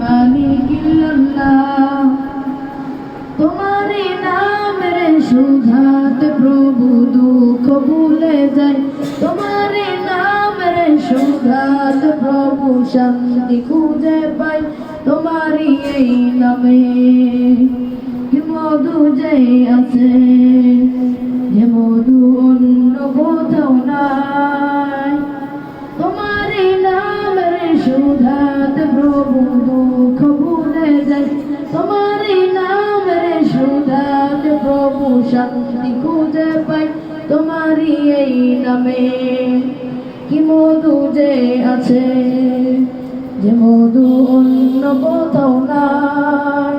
মালিক ইল্লাল্লাহ। তোমারি নামের সুধাতে প্রভু দুঃখ ভুলে যায়, তোমারি নামের সুধাতে প্রভু শান্তি খুঁজে পায়। তোমারি এই নামে কি মধু যে আছে, যে মধু অন্য কোথাও নাই। তোমারি নামের সুধাতে প্রভু দুঃখ ভুলে যায়, তোমারি নামের সুধাতে প্রভু শান্তি খুঁজে পায়। তোমারি এই নামে কি মধু যে আছে, যে মধু অন্য কোথাও নাই।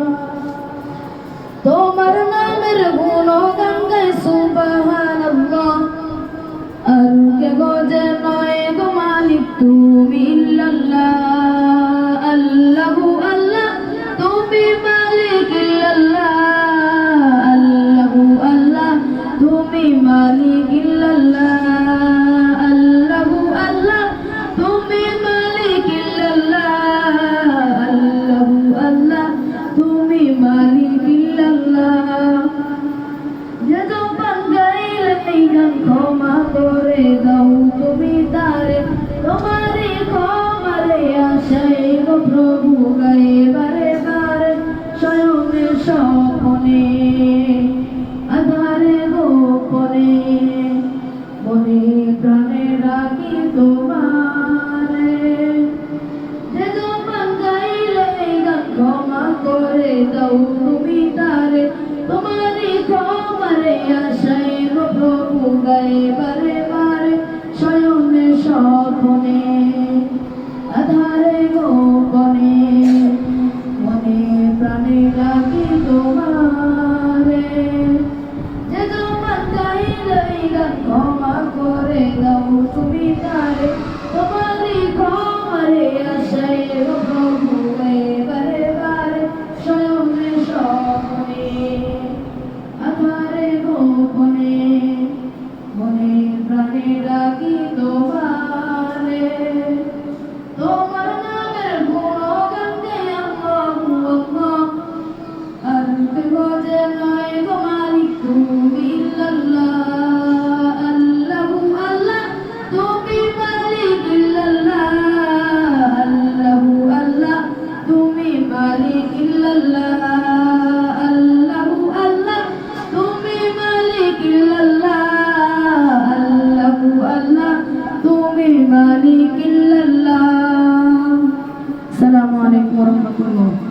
তোমার নামের গুণগান গায় সুবহানাল্লাহ, আর কে গজে নয় গো মালিক তুমি ইল্লাল্লাহ। আল্লাহু আল্লাহ তুমি মালিক ইল্লাল্লাহ, আল্লাহু আল্লাহ তুমি মালিক ইল্লাল্লাহ, আল্লাহু আল্লাহ তুমি মালিক ইল্লাল্লাহ, আল্লাহু আল্লাহ তুমি মালিক ইল্লাল্লাহ। যে জবান গাইলে এই গান ক্ষমা করে দাও তুমি তারে, তোমারি ক্ষমারে আশায় গো প্রভু গায়ে বারে বারে, স্বয়নে স্বপনে আধারে গোপনে, মনে প্রাণে রাখি তোমারে। যে জবান গাইলে এই গান ক্ষমা করে দাও তুমি তারে, তোমারি ক্ষমারে আশায় গো প্রভু গায়ে বারে বারে, স্বয়নে স্বপনে আধারে গোপনে, মনে প্রাণে ডাকি তোমারে। যে জবান গাইলে এই গান ক্ষমা করে দাও তুমি তারে, তোমারি ক্ষমারে আশায় গো প্রভু গায়ে বারে বারে, স্বয়নে স্বপনে আধারে গোপনে, মনে প্রাণে ডাকি তোমারে। তোমার নামের গুণগান গাই আল্লাহু আল্লাহ, আর কে গজে নয় গো মালিক তুমি ইল্লাল্লাহ। আল্লাহু আল্লাহ তুমি মালিক ইল্লাল্লাহ, আল্লাহু আল্লাহ তুমি মালিক ইল্লাল্লাহ, আল্লাহু আল্লাহ তুমি মালিক ইল্লাল্লাহ, আল্লাহু আল্লাহ তুমি মালিক ইল্লাল্লাহ। আসসালামু আলাইকুম ওয়া রাহমাতুল্লাহ।